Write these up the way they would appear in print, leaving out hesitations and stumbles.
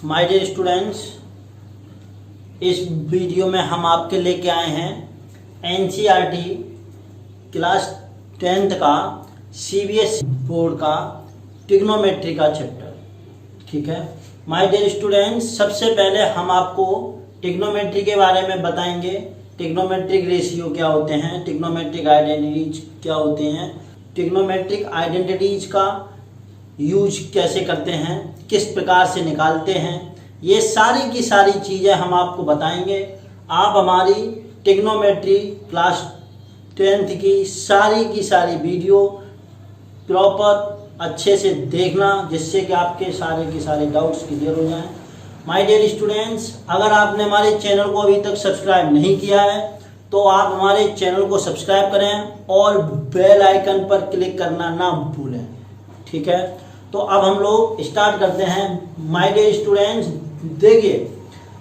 My dear students, इस video में हम आपके लेके आए हैं एनसीईआरटी क्लास 10th का सीबीएसई बोर्ड का ट्रिग्नोमेट्री का चैप्टर। ठीक है माय डियर स्टूडेंट्स, सबसे पहले हम आपको ट्रिग्नोमेट्री के बारे में बताएंगे। ट्रिग्नोमेट्रिक रेशियो क्या होते हैं, ट्रिग्नोमेट्रिक आइडेंटिटीज क्या होते हैं, ट्रिग्नोमेट्रिक आइडेंटिटीज का यूज कैसे करते हैं, किस प्रकार से निकालते हैं, ये सारी की सारी चीज़ें हम आपको बताएंगे। आप हमारी ट्रिग्नोमेट्री क्लास 10th की सारी वीडियो प्रॉपर अच्छे से देखना, जिससे कि आपके सारे के सारे डाउट्स क्लियर हो जाएं। माय डियर स्टूडेंट्स, अगर आपने हमारे चैनल को अभी तक सब्सक्राइब नहीं किया है तो आप हमारे चैनल को सब्सक्राइब करें और बेल आइकन पर क्लिक करना ना भूलें। ठीक है, तो अब हम लोग स्टार्ट करते हैं। माय डियर स्टूडेंट्स, देखिए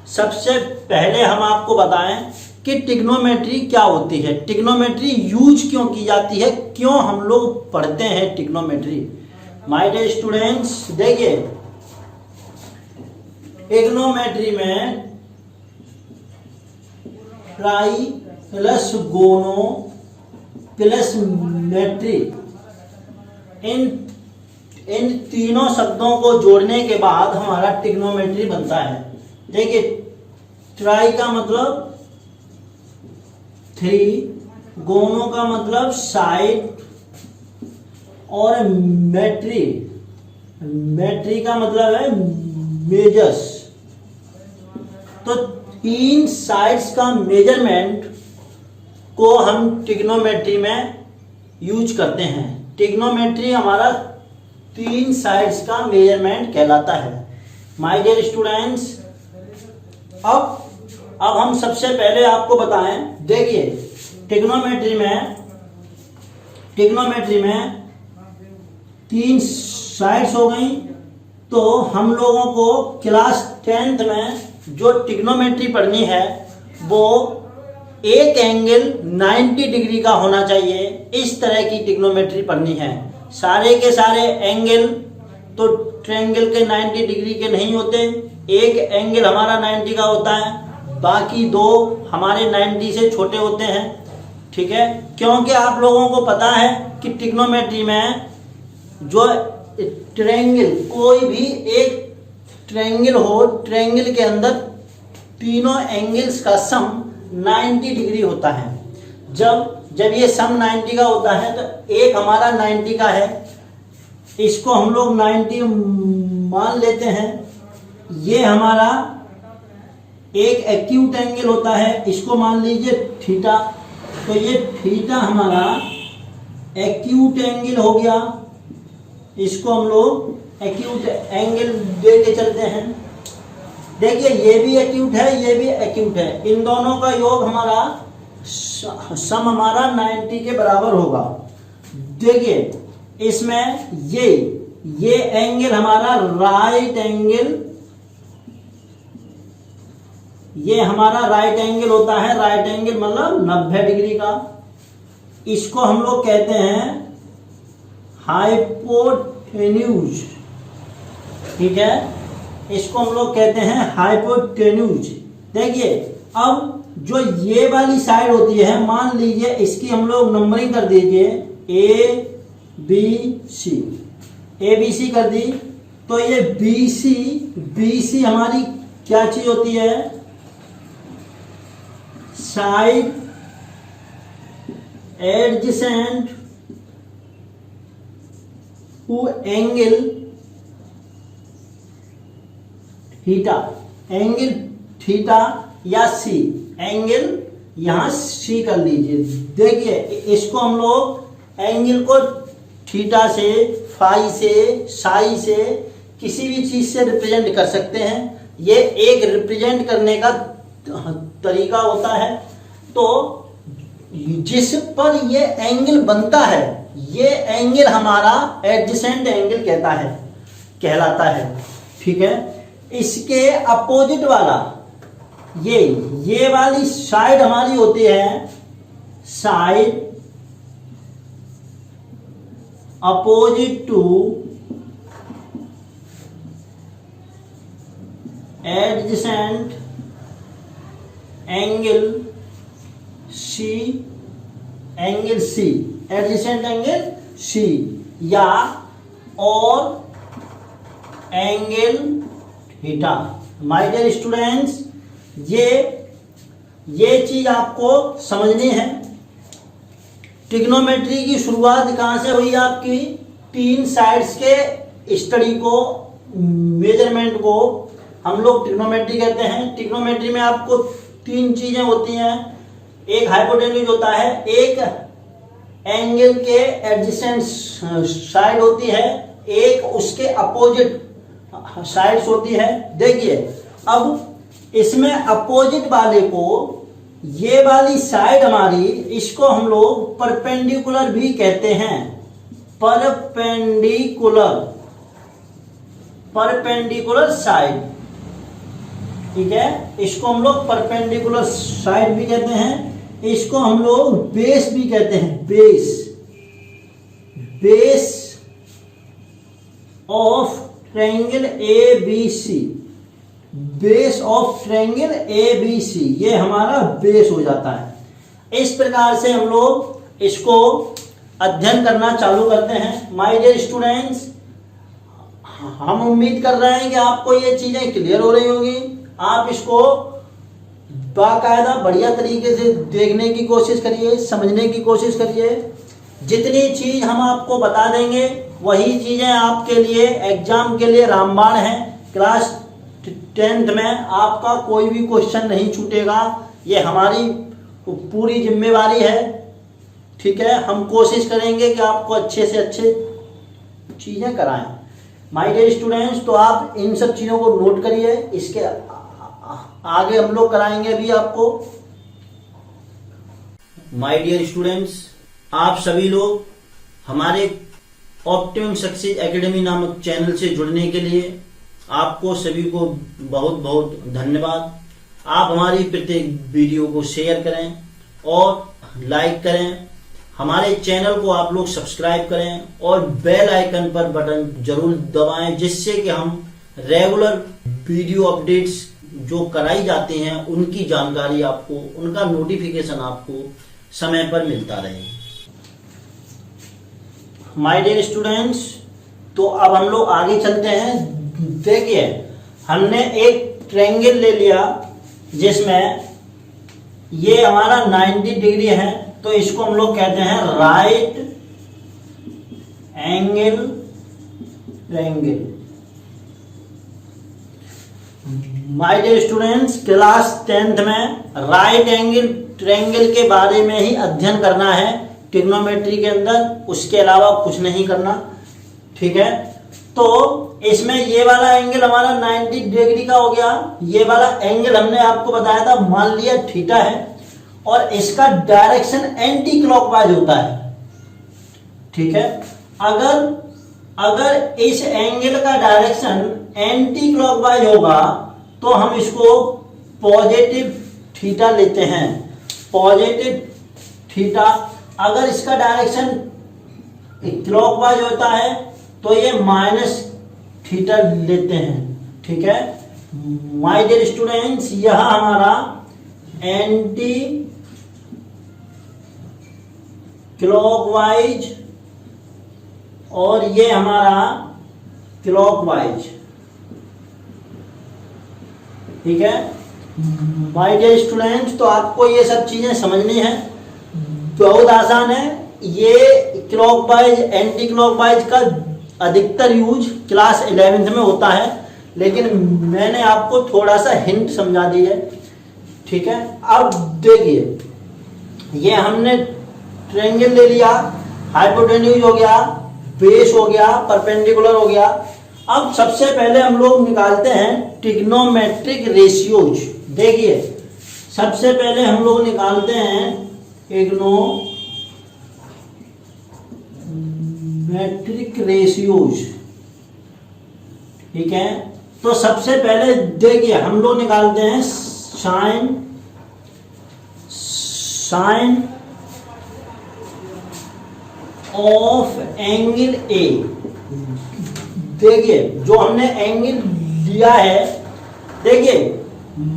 सबसे पहले हम आपको बताएं कि ट्रिग्नोमेट्री क्या होती है, ट्रिग्नोमेट्री यूज क्यों की जाती है, क्यों हम लोग पढ़ते हैं ट्रिग्नोमेट्री। माय डियर स्टूडेंट्स, देखिए ट्रिग्नोमेट्री में ट्राई प्लस गोनो प्लस मेट्री, इन तीनों शब्दों को जोड़ने के बाद हमारा ट्रिग्नोमेट्री बनता है। देखिए ट्राई का मतलब 3, गोनो का मतलब साइड और मेट्री का मतलब है मेजर्स। तो 3 साइड्स का मेजरमेंट को हम ट्रिग्नोमेट्री में यूज करते हैं। ट्रिग्नोमेट्री हमारा 3 साइड्स का मेजरमेंट कहलाता है। माय डियर स्टूडेंट्स, अब हम सबसे पहले आपको बताएं, देखिए ट्रिग्नोमेट्री में 3 साइड्स हो गई। तो हम लोगों को क्लास 10th में जो ट्रिग्नोमेट्री पढ़नी है वो एक एंगल 90 डिग्री का होना चाहिए। इस तरह की ट्रिग्नोमेट्री पढ़नी है। सारे के सारे एंगल तो ट्रायंगल के 90 डिग्री के नहीं होते, एक एंगल हमारा 90 का होता है, बाकी 2 हमारे 90 से छोटे होते हैं। ठीक है, क्योंकि आप लोगों को पता है कि ट्रिग्नोमेट्री में जो ट्रायंगल, कोई भी एक ट्रायंगल हो, ट्रायंगल के अंदर तीनों एंगल्स का सम 90 डिग्री होता है। जब ये सम 90 का होता है तो एक हमारा 90 का है, इसको हम लोग 90 मान लेते हैं। ये हमारा एक एक्यूट एंगल होता है, इसको मान लीजिए थीटा। तो ये थीटा हमारा एक्यूट एंगल हो गया, इसको हम लोग एक्यूट एंगल दे के चलते हैं। देखिए ये भी एक्यूट है, ये भी एक्यूट है, इन दोनों का योग हमारा सम हमारा 90 के बराबर होगा। देखिए इसमें ये एंगल हमारा राइट एंगल, ये हमारा राइट एंगल होता है। राइट एंगल मतलब 90 डिग्री का। इसको हम लोग कहते हैं हाइपोटेन्यूज। ठीक है, इसको हम लोग कहते हैं हाइपोटेन्यूज। देखिए अब जो ये वाली साइड होती है, मान लीजिए इसकी हम लोग नंबरिंग कर दीजिए ए बी सी कर दी। तो ये बी सी हमारी क्या चीज होती है, side adjacent to angle theta, angle theta या सी, एंगल यहां सी कर लीजिए। देखिए इसको हम लोग एंगल को थीटा से, फाई से, साई से, किसी भी चीज से रिप्रेजेंट कर सकते हैं। ये एक रिप्रेजेंट करने का तरीका होता है। तो जिस पर ये एंगल बनता है, ये एंगल हमारा एडजेसेंट एंगल कहलाता है। ठीक है, इसके अपोजिट वाला ये वाली साइड हमारी होती है side opposite to adjacent angle C, angle C, adjacent angle C, या और angle theta. My dear students, ये चीज आपको समझनी है। ट्रिग्नोमेट्री की शुरुआत कहाँ से हुई आपकी? 3 साइड्स के स्टडी को, मेजरमेंट को हम लोग ट्रिग्नोमेट्री कहते हैं। ट्रिग्नोमेट्री में आपको 3 चीजें होती हैं। एक हाइपोटेन्यूज होता है, एक एंगल के एडजेसेंट साइड होती है, एक उसके अपोजिट साइड्स होती है। देखिए, अब इसमें अपोजिट वाले को, ये वाली साइड हमारी, इसको हम लोग परपेंडिकुलर भी कहते हैं। परपेंडिकुलर साइड, ठीक है, इसको हम लोग परपेंडिकुलर साइड भी कहते हैं। इसको हम लोग बेस भी कहते हैं, base of triangle ABC, base of triangle ABC, ये हमारा बेस हो जाता है। इस प्रकार से हम लोग इसको अध्ययन करना चालू करते हैं। माय डियर स्टूडेंट्स, हम उम्मीद कर रहे हैं कि आपको ये चीजें क्लियर हो रही होगी। आप इसको बाकायदा बढ़िया तरीके से देखने की कोशिश करिए, समझने की कोशिश करिए। जितनी चीज हम आपको बता देंगे वही चीजें आपके लिए एग्जाम के लिए रामबाण है। क्लास 10th में आपका कोई भी क्वेश्चन नहीं छूटेगा, ये हमारी पूरी जिम्मेवारी है। ठीक है, हम कोशिश करेंगे कि आपको अच्छे से अच्छे चीजें कराएं। माय डियर स्टूडेंट्स, तो आप इन सब चीजों को नोट करिए, इसके आगे हम लोग कराएंगे अभी आपको। माय डियर स्टूडेंट्स, आप सभी लोग हमारे ऑप्टिमम सक्सेस एकेडमी नामक चैनल से जुड़ने के लिए आपको सभी को बहुत बहुत धन्यवाद। आप हमारी प्रत्येक वीडियो को शेयर करें और लाइक करें। हमारे चैनल को आप लोग सब्सक्राइब करें और बेल आइकन पर बटन जरूर दबाएं, जिससे कि हम रेगुलर वीडियो अपडेट्स जो कराई जाती हैं उनकी जानकारी आपको, उनका नोटिफिकेशन आपको समय पर मिलता रहे। माय डियर स्टूडेंट्स, तो अब हम लोग आगे चलते हैं। देखिए, हमने एक ट्रायंगल ले लिया जिसमें ये हमारा 90 डिग्री है, तो इसको हम लोग कहते हैं right angle triangle. My dear students, class 10th में राइट एंगल ट्रायंगल के बारे में ही अध्ययन करना है ट्रिग्नोमेट्री के अंदर, उसके अलावा कुछ नहीं करना। ठीक है, तो इसमें ये वाला एंगल हमारा 90 डिग्री का हो गया। ये वाला एंगल हमने आपको बताया था, मान लिया थीटा है, और इसका डायरेक्शन एंटी क्लॉकवाइज होता है। ठीक है, अगर इस एंगल का डायरेक्शन एंटी क्लॉकवाइज होगा तो हम इसको पॉजिटिव थीटा लेते हैं, पॉजिटिव थीटा। अगर इसका डायरेक्शन क्लॉकवाइज होता है तो ये माइनस थीटा लेते हैं। ठीक है, माय डियर स्टूडेंट्स, यह हमारा एंटी क्लॉकवाइज और ये हमारा क्लॉकवाइज। ठीक है, माय डियर स्टूडेंट्स, तो आपको ये सब चीजें समझनी है, बहुत आसान है। ये क्लॉकवाइज एंटी क्लॉकवाइज का अधिकतर यूज क्लास 11th में होता है, लेकिन मैंने आपको थोड़ा सा हिंट समझा दी है। ठीक है, अब देखिए, ये हमने ट्रायंगल ले लिया, हाइपोटेन्यूज हो गया, बेस हो गया, परपेंडिकुलर हो गया। अब सबसे पहले हम लोग निकालते हैं ट्रिग्नोमेट्रिक रेशियोज। देखिए, सबसे पहले हम लोग निकालते हैं ट्रिग्नोमेट्रिक रेशियोज। ठीक है, तो सबसे पहले देखिए हम लोग निकालते हैं साइन ऑफ एंगल ए। देखिए, जो हमने एंगल लिया है देखिए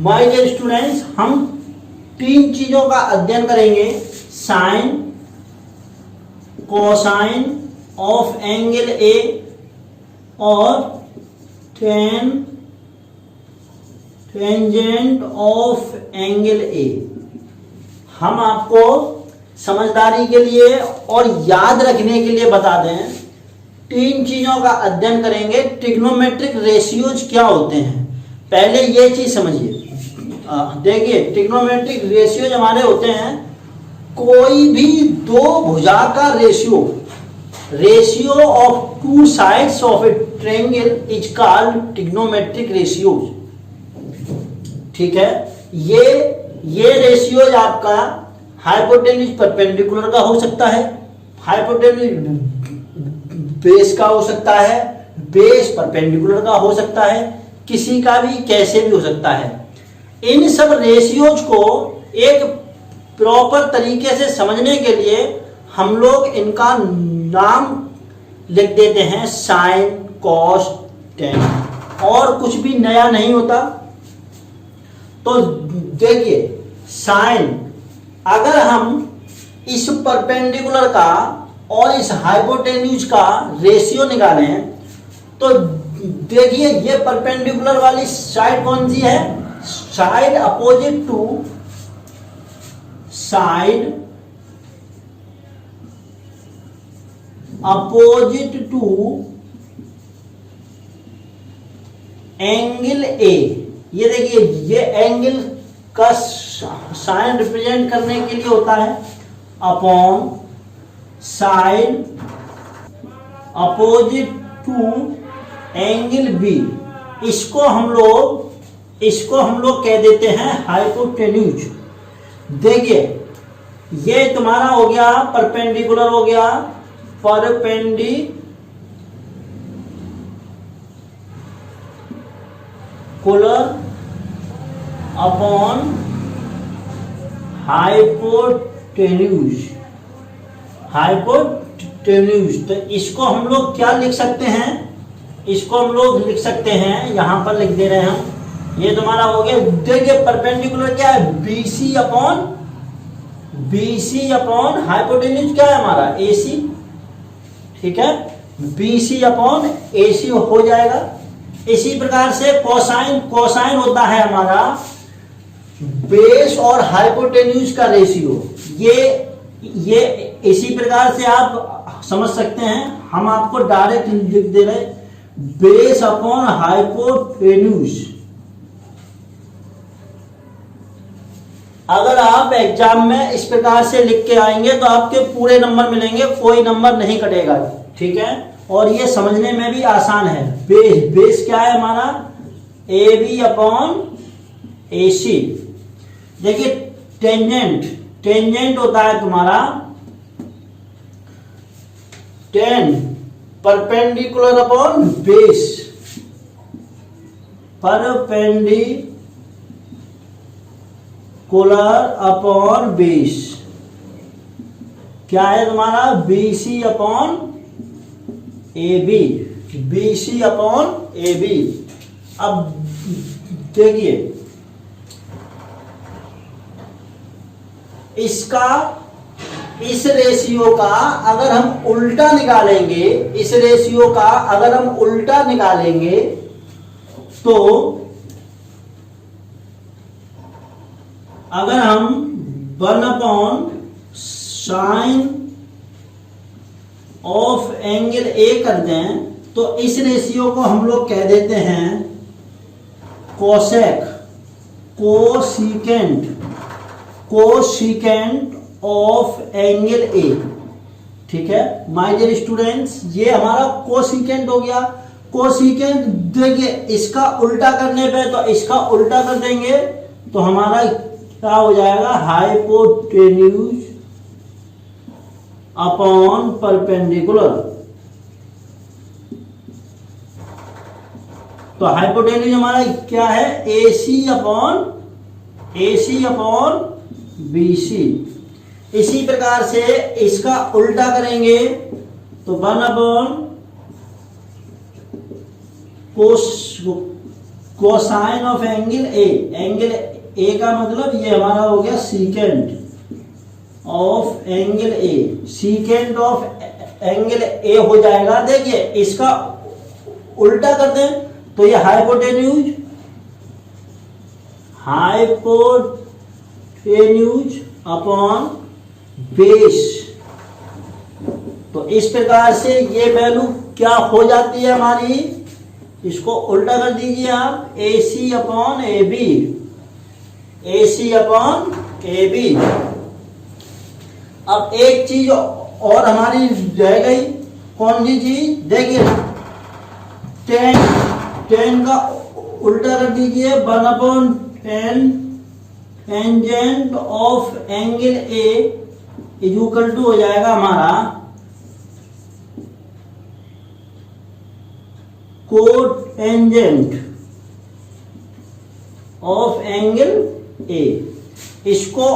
माय डियर स्टूडेंट्स, हम 3 चीजों का अध्ययन करेंगे, sine, cosine of angle A और टेंजेंट ऑफ एंगल ए। हम आपको समझदारी के लिए और याद रखने के लिए बता दें, 3 चीजों का अध्ययन करेंगे। ट्रिग्नोमेट्रिक रेशियोज क्या होते हैं, पहले ये चीज समझिए। देखिए ट्रिग्नोमेट्रिक रेशियोज हमारे होते हैं, कोई भी 2 भुजा का ratio of 2 sides of A triangle is called trigonometric ratios. ठीक है, ये रेशियोज आपका हाइपोटेन्यूज परपेंडिकुलर का हो सकता है, हाइपोटेन्यूज बेस का हो सकता है, बेस परपेंडिकुलर का हो सकता है, किसी का भी कैसे भी हो सकता है। इन सब रेशियोज को एक प्रॉपर तरीके से समझने के लिए हम लोग इनका नाम लिख देते हैं, साइन, कॉस, टेन, और कुछ भी नया नहीं होता। तो देखिए साइन, अगर हम इस परपेंडिकुलर का और इस हाइपोटेन्यूज का रेशियो निकालें तो देखिए ये परपेंडिकुलर वाली साइड कौन सी है, side opposite to angle A. ये देखिए ये एंगल का साइन रिप्रेजेंट करने के लिए होता है upon side opposite to angle B. इसको हम लोग कह देते हैं हाइपोटेन्यूज। देखिए ये तुम्हारा हो गया परपेंडिकुलर, हो गया परपेंडिकुलर अपॉन हाइपोटेन्यूज। तो इसको हम लोग क्या लिख सकते हैं, इसको हम लोग लिख सकते हैं, यहां पर लिख दे रहे हैं हम, ये तुम्हारा हो गया। देखिए परपेंडिकुलर क्या है, BC अपॉन हाइपोटेन्यूज क्या है हमारा, AC। ठीक है, BC अपॉन AC हो जाएगा। इसी प्रकार से कोसाइन होता है हमारा बेस और हाइपोटेन्यूज का रेशियो। ये इसी प्रकार से आप समझ सकते हैं, हम आपको डायरेक्ट लिख दे रहे, बेस अपॉन हाइपोटेन्यूज। अगर आप एग्जाम में इस प्रकार से लिख के आएंगे तो आपके पूरे नंबर मिलेंगे, कोई नंबर नहीं कटेगा। ठीक है, और ये समझने में भी आसान है। बेस क्या है हमारा, AB अपॉन AC। देखिए टेंजेंट होता है तुम्हारा 10 perpendicular upon base, perpendicular upon base क्या है तुम्हारा, BC upon AB, BC upon AB। अब देखिए इसका, इस रेशियो का अगर हम उल्टा निकालेंगे, इस रेशियो का अगर हम उल्टा निकालेंगे तो अगर हम 1 अपॉन साइन ऑफ एंगल ए कर दें तो इस रेशियो को हम लोग कह देते हैं कोसिकेंट ऑफ एंगल ए। ठीक है माय डियर स्टूडेंट्स, ये हमारा कोसिकेंट हो गया। कोसिकेंट देखिए इसका उल्टा करने पे, तो इसका उल्टा कर देंगे तो हमारा क्या हो जाएगा, हाइपोटेन्यूज अपॉन परपेंडिकुलर। तो हाइपोटेन्यूज हमारा क्या है, AC अपॉन BC। इसी प्रकार से इसका उल्टा करेंगे तो 1 upon cosine of angle A, angle A का मतलब ये हमारा हो गया सीकेंड of angle A, सीकेंड of angle ए हो जाएगा। देखिए इसका उल्टा करते हैं तो ये हाइपोटेन्यूज, हाइपोटेन्यूज अपॉन बेस। तो इस प्रकार से ये वैल्यू क्या हो जाती है हमारी, इसको उल्टा कर दीजिए आप, A C upon A B, A C upon A B. अब एक चीज और हमारी रह गई, कौन सी चीज, देखिए टेन का उल्टा कर दीजिए, 1/10 tangent of angle A is equal to हो जाएगा हमारा कोटेंजेंट ऑफ एंगल ए। इसको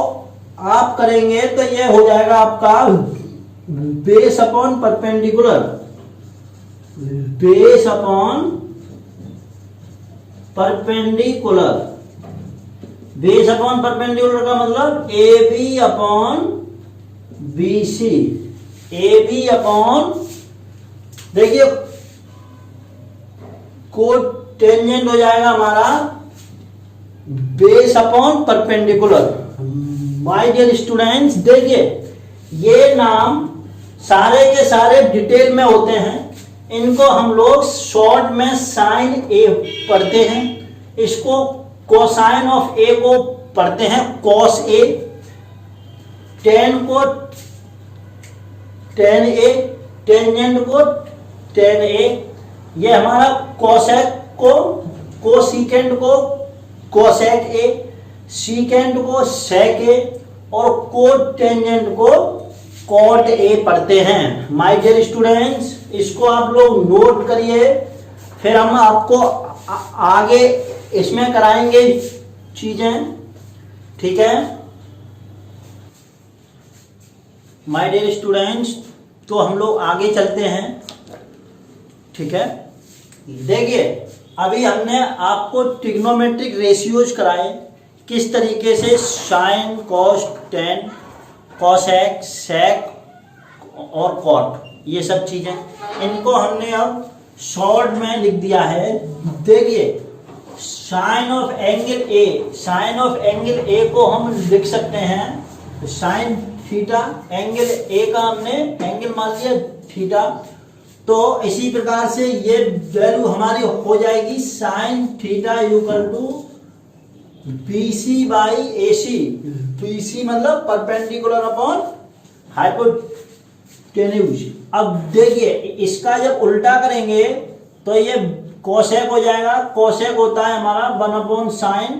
आप करेंगे तो ये हो जाएगा आपका base upon perpendicular, base upon perpendicular, base upon perpendicular का मतलब A B upon B C, A B upon, देखिए कोटेंजेंट हो जाएगा हमारा base upon perpendicular. My dear students, देखिए ये नाम सारे के सारे डिटेल में होते हैं, इनको हम लोग शॉर्ट में साइन ए पढ़ते हैं, इसको कोसाइन ऑफ ए को पढ़ते हैं कॉस ए, टेन को टेन ए, टेंजेंट को टेन ए, ये हमारा कोसेक को कोसिकेंड को कोसेक ए, सीकेंड को सेक ए और कोटेंजेंट को कॉट ए पढ़ते हैं। माय डियर स्टूडेंट्स, इसको आप लोग नोट करिए, फिर हम आपको आगे इसमें कराएंगे चीजें, ठीक है। माय डियर स्टूडेंट्स, तो हम लोग आगे चलते हैं, ठीक है। देखिए अभी हमने आपको ट्रिग्नोमेट्रिक रेशियोज कराए, किस तरीके से साइन, कॉस, टेन, कॉसेक, सेक और कॉट, ये सब चीजें, इनको हमने अब शॉर्ट में लिख दिया है। देखिए sine of angle A, sine of angle A को हम लिख सकते हैं साइन थीटा, एंगल ए का हमने एंगल मान लिया थीटा, तो इसी प्रकार से ये वैल्यू हमारी हो जाएगी sine theta equal to BC by AC, BC मतलब परपेंडिकुलर अपॉन हाइपोटेन्यूज। अब देखिए इसका जब उल्टा करेंगे तो ये कोसेक हो जाएगा, कोसेक होता है हमारा 1/sin,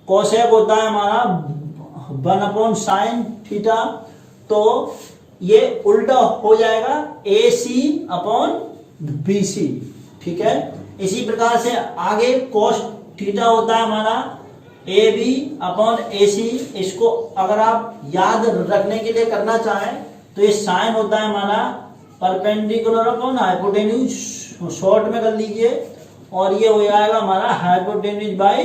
कोसेक होता है हमारा 1/sin थीटा, तो ये उल्टा हो जाएगा AC अपॉन BC, ठीक है। इसी प्रकार से आगे कोस थीटा होता है हमारा AB अपॉन AC, इसको अगर आप याद रखने के लिए करना चाहें तो ये साइन होता है हमारा परपेंडिकुलर अपॉन हाइपोटेन्यूज, शॉर्ट में कर लीजिए, और ये हो जाएगा हमारा हाइपोटेन्यूज बाई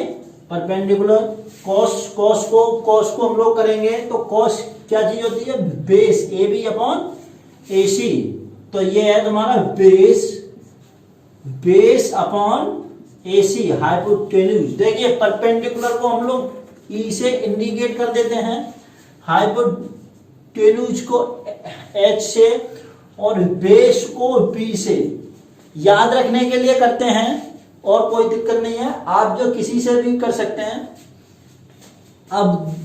परपेंडिकुलर। कॉस को हम लोग करेंगे तो कॉस क्या चीज होती है, बेस, ए बी अपॉन ए सी, तो ये है तुम्हारा बेस अपॉन ए सी हाइपोटेन्यूज। देखिए परपेंडिकुलर को हम लोग ई से इंडिकेट कर देते हैं, हाइपोटेन्यूज को एच से और बेस को बी से, याद रखने के लिए करते हैं और कोई दिक्कत नहीं है, आप जो किसी से भी कर सकते हैं। अब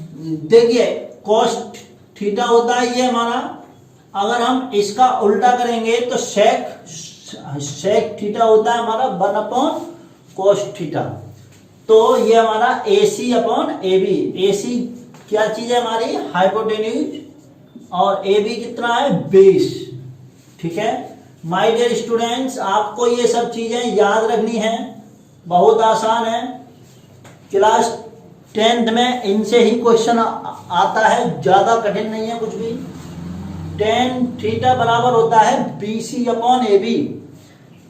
देखिए कॉस थीटा होता है ये हमारा, अगर हम इसका उल्टा करेंगे तो सेक थीटा होता है हमारा 1/cos थीटा, तो ये हमारा AC अपॉन AB, AC क्या चीज है हमारी, हाइपोटेन्यूज, और AB कितना है, बेस, ठीक है। माय डियर स्टूडेंट्स, आपको ये सब चीजें याद रखनी है, बहुत आसान है, क्लास 10th में इनसे ही क्वेश्चन आता है, ज्यादा कठिन नहीं है कुछ भी। tan थीटा बराबर होता है BC अपॉन AB,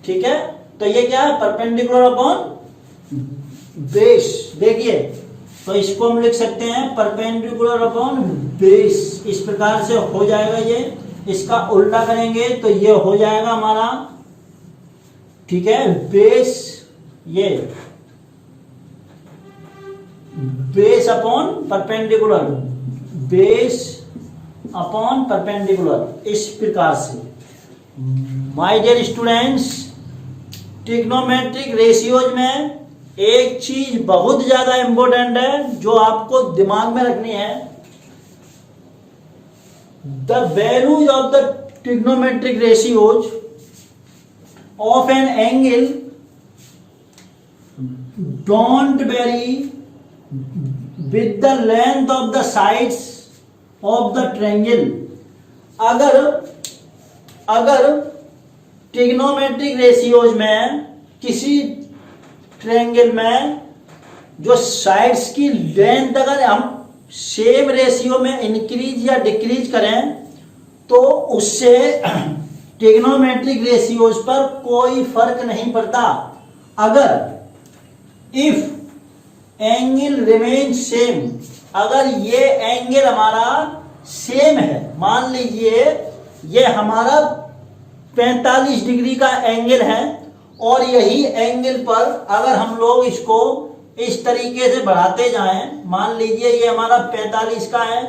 ठीक है। तो ये क्या है, परपेंडिकुलर अपॉन बेस, देखिए तो इसको हम लिख सकते हैं परपेंडिकुलर अपॉन बेस, इस प्रकार से हो जाएगा ये। इसका उल्टा करेंगे तो ये हो जाएगा हमारा, ठीक है, बेस, ये base upon perpendicular, base upon perpendicular, इस प्रकार से। My dear students, trigonometric ratios में एक चीज बहुत ज्यादा इंपॉर्टेंट है जो आपको दिमाग में रखनी है। The values of the trigonometric ratios of an angle don't very with the length of the sides of the triangle. अगर ट्रिग्नोमेट्रिक रेशियोज में किसी ट्रायंगल में जो साइड्स की लेंथ अगर हम सेम रेशियो में इंक्रीज या डिक्रीज करें तो उससे ट्रिग्नोमेट्रिक रेशियोज पर कोई फर्क नहीं पड़ता। अगर इफ एंगल रिमेन सेम, अगर ये एंगल हमारा सेम है, मान लीजिए ये हमारा 45 डिग्री का एंगल है और यही एंगल पर अगर हम लोग इसको इस तरीके से बढ़ाते जाएं, मान लीजिए ये हमारा 45 का है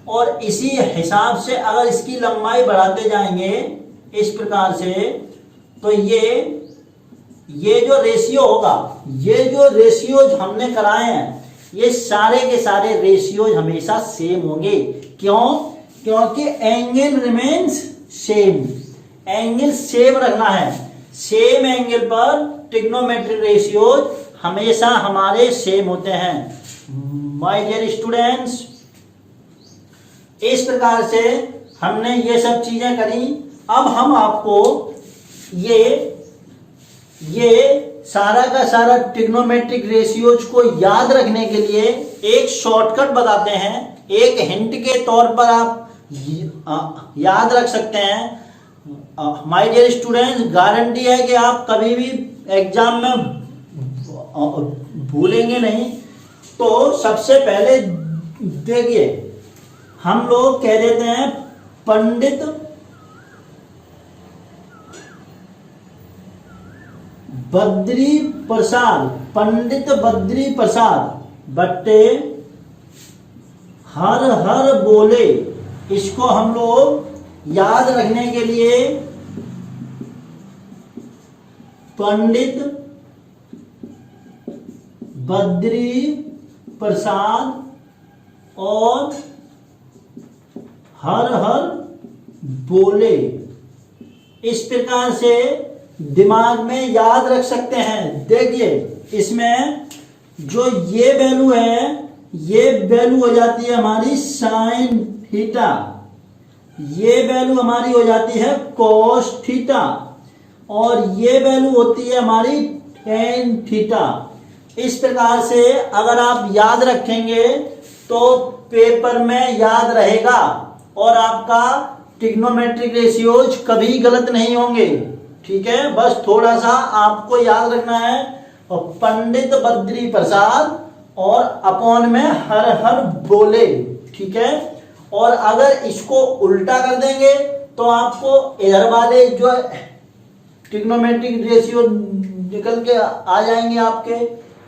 और इसी हिसाब से अगर इसकी लंबाई बढ़ाते जाएंगे इस प्रकार से, तो ये जो रेशियो होगा, ये जो रेशियोज हमने कराए हैं, ये सारे के सारे रेशियोज हमेशा सेम होंगे। क्यों? क्योंकि angle remains same, angle same रखना है। सेम एंगल पर ट्रिग्नोमेट्रिक रेशियोज हमेशा हमारे सेम होते हैं। माय डियर स्टूडेंट्स, इस प्रकार से हमने ये सब चीजें करी। अब हम आपको ये सारा का सारा ट्रिग्नोमेट्रिक रेशियोज को याद रखने के लिए एक शॉर्टकट बताते हैं, एक हिंट के तौर पर आप याद रख सकते हैं। माय डियर स्टूडेंट्स, गारंटी है कि आप कभी भी एग्जाम में भूलेंगे नहीं। तो सबसे पहले देखिए, हम लोग कह देते हैं पंडित बद्री प्रसाद, पंडित बद्री प्रसाद बट्टे हर हर बोले। इसको हम लोग याद रखने के लिए पंडित बद्री प्रसाद और हर हर बोले, इस प्रकार से दिमाग में याद रख सकते हैं। देखिए इसमें जो ये वैल्यू है, ये वैल्यू हो जाती है हमारी साइन थीटा, ये वैल्यू हमारी हो जाती है कॉस थीटा और ये वैल्यू होती है हमारी टेन थीटा। इस प्रकार से अगर आप याद रखेंगे तो पेपर में याद रहेगा और आपका ट्रिग्नोमेट्रिक रेशियोज कभी गलत नहीं होंगे। ठीक है, बस थोड़ा सा आपको याद रखना है। और पंडित बद्री प्रसाद और अपॉन में हर हर बोले, ठीक है। और अगर इसको उल्टा कर देंगे तो आपको इधर वाले जो ट्रिग्नोमेट्रिक रेशियो निकल के आ जाएंगे आपके।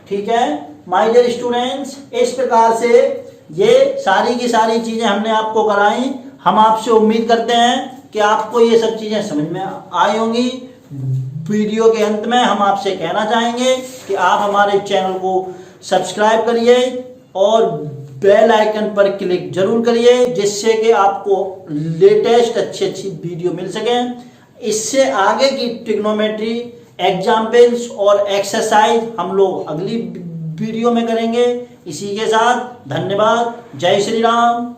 ठीक है माय डियर स्टूडेंट्स, इस प्रकार से ये सारी की सारी चीजें हमने आपको कराई। हम आपसे उम्मीद करते हैं कि आपको ये सब चीजें समझ में आई होंगी। वीडियो के अंत में हम आपसे कहना चाहेंगे कि आप हमारे चैनल को सब्सक्राइब करिए और बेल आइकन पर क्लिक जरूर करिए, जिससे कि आपको लेटेस्ट अच्छी वीडियो मिल सके। इससे आगे की ट्रिग्नोमेट्री एग्जाम्पल्स और एक्सरसाइज हम लोग अगली वीडियो में करेंगे। इसी के साथ धन्यवाद। जय श्री राम।